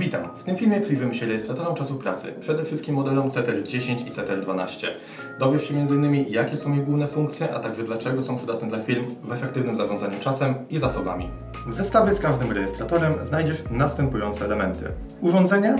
Witam! W tym filmie przyjrzymy się rejestratorom czasu pracy, przede wszystkim modelom CTRL-10 i CTRL-12. Dowiesz się m.in. jakie są ich główne funkcje, a także dlaczego są przydatne dla firm w efektywnym zarządzaniu czasem i zasobami. W zestawie z każdym rejestratorem znajdziesz następujące elementy. Urządzenie,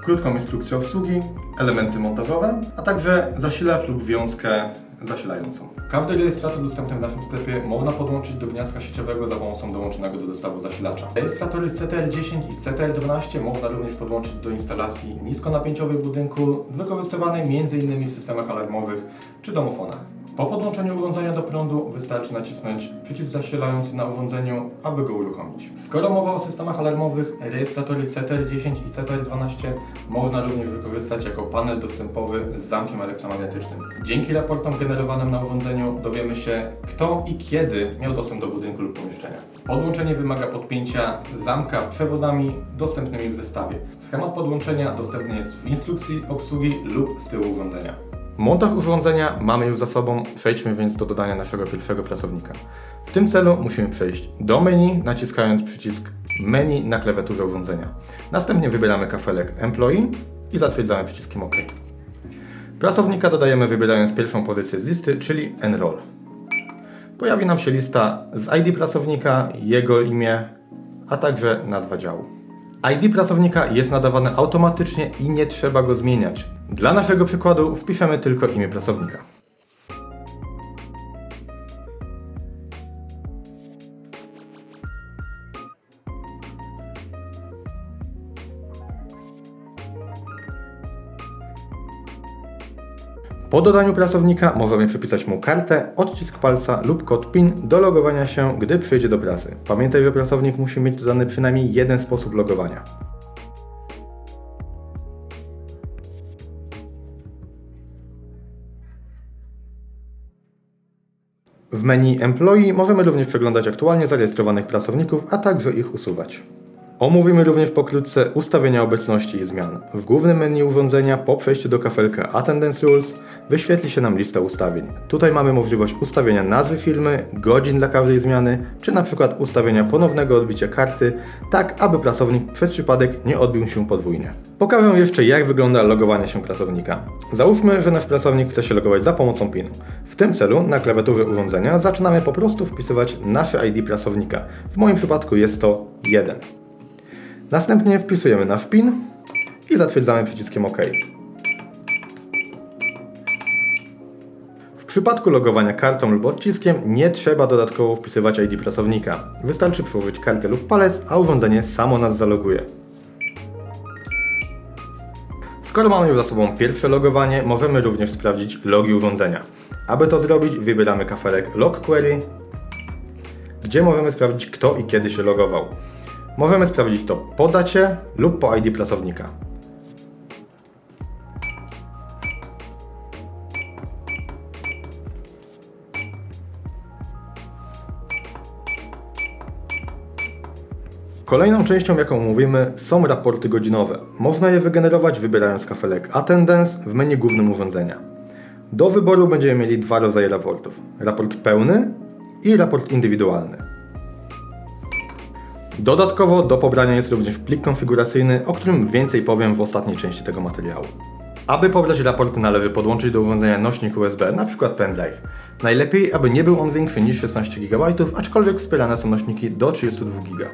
krótką instrukcję obsługi, elementy montażowe, a także zasilacz lub wiązkę zasilającą. Każdy rejestrator dostępny w naszym sklepie można podłączyć do gniazdka sieciowego za pomocą dołączonego do zestawu zasilacza. Rejestratory CTRL-10 i CTRL-12 można również podłączyć do instalacji niskonapięciowej budynku, wykorzystywanej m.in. w systemach alarmowych czy domofonach. Po podłączeniu urządzenia do prądu wystarczy nacisnąć przycisk zasilający na urządzeniu, aby go uruchomić. Skoro mowa o systemach alarmowych, rejestratory CTRL-10 i CTRL-12 można również wykorzystać jako panel dostępowy z zamkiem elektromagnetycznym. Dzięki raportom generowanym na urządzeniu dowiemy się, kto i kiedy miał dostęp do budynku lub pomieszczenia. Podłączenie wymaga podpięcia zamka przewodami dostępnymi w zestawie. Schemat podłączenia dostępny jest w instrukcji obsługi lub z tyłu urządzenia. Montaż urządzenia mamy już za sobą, przejdźmy więc do dodania naszego pierwszego pracownika. W tym celu musimy przejść do menu, naciskając przycisk menu na klawiaturze urządzenia. Następnie wybieramy kafelek Employee i zatwierdzamy przyciskiem OK. Pracownika dodajemy wybierając pierwszą pozycję z listy, czyli Enroll. Pojawi nam się lista z ID pracownika, jego imię, a także nazwa działu. ID pracownika jest nadawane automatycznie i nie trzeba go zmieniać. Dla naszego przykładu wpiszemy tylko imię pracownika. Po dodaniu pracownika możemy przypisać mu kartę, odcisk palca lub kod PIN do logowania się, gdy przyjdzie do pracy. Pamiętaj, że pracownik musi mieć dodany przynajmniej jeden sposób logowania. W menu Employee możemy również przeglądać aktualnie zarejestrowanych pracowników, a także ich usuwać. Omówimy również pokrótce ustawienia obecności i zmian. W głównym menu urządzenia po przejściu do kafelka Attendance Rules wyświetli się nam lista ustawień. Tutaj mamy możliwość ustawienia nazwy firmy, godzin dla każdej zmiany, czy na przykład ustawienia ponownego odbicia karty, tak aby pracownik przez przypadek nie odbił się podwójnie. Pokażę jeszcze, jak wygląda logowanie się pracownika. Załóżmy, że nasz pracownik chce się logować za pomocą PIN-u. W tym celu na klawiaturze urządzenia zaczynamy po prostu wpisywać nasze ID pracownika. W moim przypadku jest to 1. Następnie wpisujemy nasz PIN i zatwierdzamy przyciskiem OK. W przypadku logowania kartą lub odciskiem nie trzeba dodatkowo wpisywać ID pracownika. Wystarczy przyłożyć kartę lub palec, a urządzenie samo nas zaloguje. Skoro mamy już za sobą pierwsze logowanie, możemy również sprawdzić logi urządzenia. Aby to zrobić, wybieramy kafelek Log Query, gdzie możemy sprawdzić, kto i kiedy się logował. Możemy sprawdzić to po dacie lub po ID pracownika. Kolejną częścią, jaką mówimy, są raporty godzinowe. Można je wygenerować wybierając kafelek Attendance w menu głównym urządzenia. Do wyboru będziemy mieli dwa rodzaje raportów. Raport pełny i raport indywidualny. Dodatkowo do pobrania jest również plik konfiguracyjny, o którym więcej powiem w ostatniej części tego materiału. Aby pobrać raport, należy podłączyć do urządzenia nośnik USB, np. pendrive. Najlepiej, aby nie był on większy niż 16 GB, aczkolwiek wspierane są nośniki do 32 GB.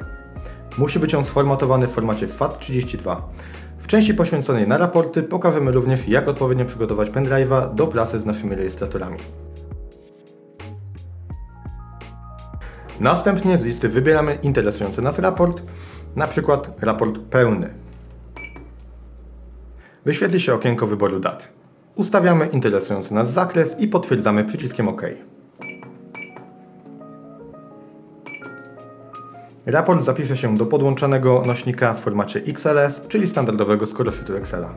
Musi być on sformatowany w formacie FAT32. W części poświęconej na raporty pokażemy również, jak odpowiednio przygotować pendrive'a do pracy z naszymi rejestratorami. Następnie z listy wybieramy interesujący nas raport, np. raport pełny. Wyświetli się okienko wyboru dat. Ustawiamy interesujący nas zakres i potwierdzamy przyciskiem OK. Raport zapisze się do podłączonego nośnika w formacie XLS, czyli standardowego scorosheetu Excela.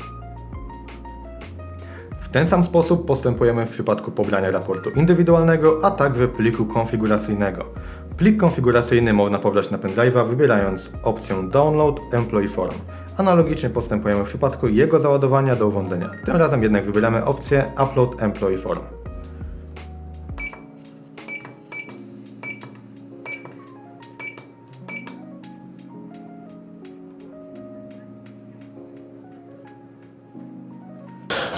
W ten sam sposób postępujemy w przypadku pobrania raportu indywidualnego, a także pliku konfiguracyjnego. Plik konfiguracyjny można pobrać na pendrive'a, wybierając opcję Download Employee Form. Analogicznie postępujemy w przypadku jego załadowania do urządzenia. Tym razem jednak wybieramy opcję Upload Employee Form.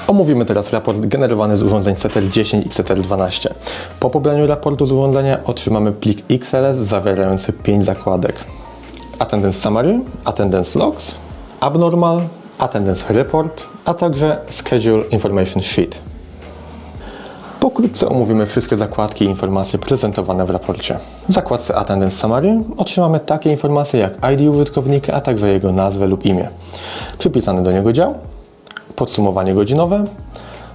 Omówimy teraz raport generowany z urządzeń CTRL-10 i CTRL-12. Po pobraniu raportu z urządzenia otrzymamy plik XLS zawierający 5 zakładek. Attendance Summary, Attendance Logs, Abnormal, Attendance Report, a także Schedule Information Sheet. Pokrótce omówimy wszystkie zakładki i informacje prezentowane w raporcie. W zakładce Attendance Summary otrzymamy takie informacje jak ID użytkownika, a także jego nazwę lub imię, przypisany do niego dział, podsumowanie godzinowe,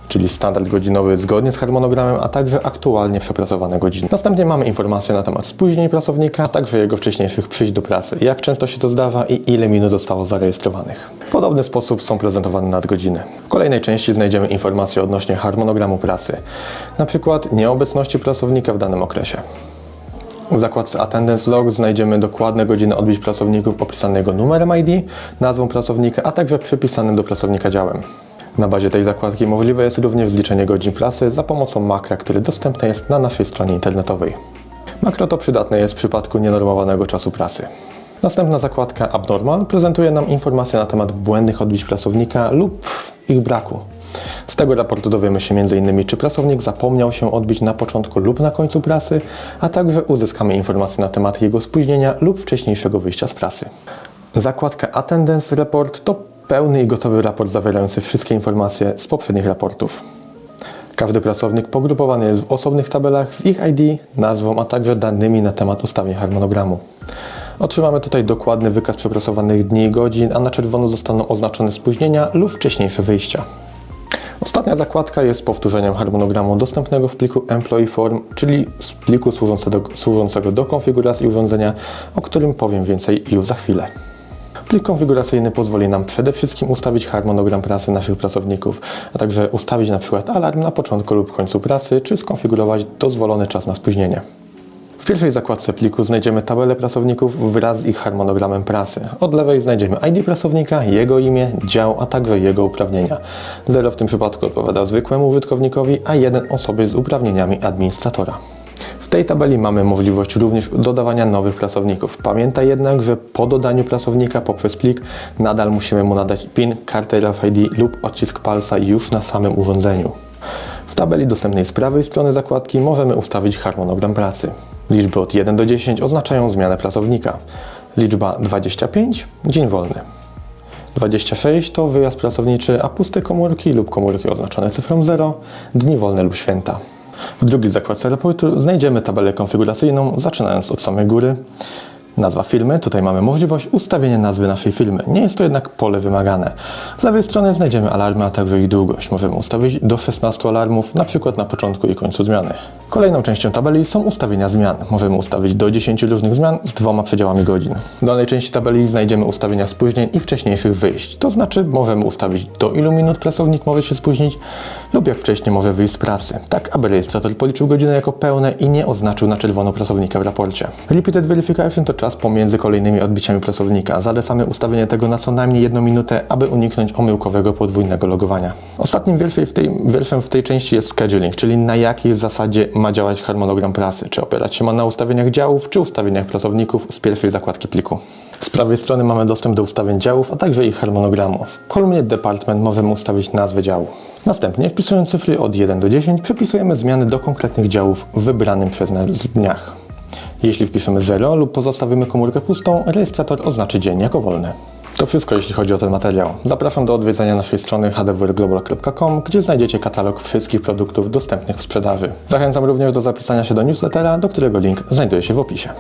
czyli standard godzinowy zgodnie z harmonogramem, a także aktualnie przepracowane godziny. Następnie mamy informacje na temat spóźnień pracownika, a także jego wcześniejszych przyjść do pracy, jak często się to zdarza i ile minut zostało zarejestrowanych. W podobny sposób są prezentowane nadgodziny. W kolejnej części znajdziemy informacje odnośnie harmonogramu pracy, na przykład nieobecności pracownika w danym okresie. W zakładce Attendance Log znajdziemy dokładne godziny odbić pracowników opisane jego numerem ID, nazwą pracownika, a także przypisanym do pracownika działem. Na bazie tej zakładki możliwe jest również zliczenie godzin pracy za pomocą makra, który dostępny jest na naszej stronie internetowej. Makro to przydatne jest w przypadku nienormowanego czasu pracy. Następna zakładka Abnormal prezentuje nam informacje na temat błędnych odbić pracownika lub ich braku. Z tego raportu dowiemy się m.in. czy pracownik zapomniał się odbić na początku lub na końcu pracy, a także uzyskamy informacje na temat jego spóźnienia lub wcześniejszego wyjścia z pracy. Zakładka Attendance Report to pełny i gotowy raport zawierający wszystkie informacje z poprzednich raportów. Każdy pracownik pogrupowany jest w osobnych tabelach z ich ID, nazwą, a także danymi na temat ustawień harmonogramu. Otrzymamy tutaj dokładny wykaz przepracowanych dni i godzin, a na czerwono zostaną oznaczone spóźnienia lub wcześniejsze wyjścia. Ostatnia zakładka jest powtórzeniem harmonogramu dostępnego w pliku Employee Form, czyli z pliku służącego do konfiguracji urządzenia, o którym powiem więcej już za chwilę. Plik konfiguracyjny pozwoli nam przede wszystkim ustawić harmonogram pracy naszych pracowników, a także ustawić np. alarm na początku lub końcu pracy, czy skonfigurować dozwolony czas na spóźnienie. W pierwszej zakładce pliku znajdziemy tabelę pracowników wraz z ich harmonogramem pracy. Od lewej znajdziemy ID pracownika, jego imię, dział, a także jego uprawnienia. 0 w tym przypadku odpowiada zwykłemu użytkownikowi, a 1 osobie z uprawnieniami administratora. W tej tabeli mamy możliwość również dodawania nowych pracowników. Pamiętaj jednak, że po dodaniu pracownika poprzez plik nadal musimy mu nadać PIN, kartę RFID lub odcisk palca już na samym urządzeniu. W tabeli dostępnej z prawej strony zakładki możemy ustawić harmonogram pracy. Liczby od 1 do 10 oznaczają zmianę pracownika. Liczba 25 – dzień wolny. 26 to wyjazd pracowniczy, a puste komórki lub komórki oznaczone cyfrą 0 – dni wolne lub święta. W drugiej zakładce raportu znajdziemy tabelę konfiguracyjną, zaczynając od samej góry. Nazwa firmy, tutaj mamy możliwość ustawienia nazwy naszej firmy, nie jest to jednak pole wymagane. Z lewej strony znajdziemy alarmy, a także ich długość. Możemy ustawić do 16 alarmów, na przykład na początku i końcu zmiany. Kolejną częścią tabeli są ustawienia zmian. Możemy ustawić do 10 różnych zmian z 2 przedziałami godzin. W dolnej części tabeli znajdziemy ustawienia spóźnień i wcześniejszych wyjść. To znaczy możemy ustawić do ilu minut pracownik może się spóźnić lub jak wcześniej może wyjść z pracy, tak aby rejestrator policzył godziny jako pełne i nie oznaczył na czerwono pracownika w raporcie. Repeated Verification to czas pomiędzy kolejnymi odbiciami pracownika. Zalecamy ustawienie tego na co najmniej 1 minutę, aby uniknąć omyłkowego podwójnego logowania. Ostatnim wierszem w tej części jest scheduling, czyli na jakiej zasadzie ma działać harmonogram pracy, czy opierać się ma na ustawieniach działów, czy ustawieniach pracowników z pierwszej zakładki pliku. Z prawej strony mamy dostęp do ustawień działów, a także ich harmonogramu. W kolumnie Department możemy ustawić nazwę działu. Następnie, wpisując cyfry od 1 do 10, przypisujemy zmiany do konkretnych działów w wybranym przez nas dniach. Jeśli wpiszemy 0 lub pozostawimy komórkę pustą, rejestrator oznaczy dzień jako wolny. To wszystko, jeśli chodzi o ten materiał. Zapraszam do odwiedzenia naszej strony hdwglobal.com, gdzie znajdziecie katalog wszystkich produktów dostępnych w sprzedaży. Zachęcam również do zapisania się do newslettera, do którego link znajduje się w opisie.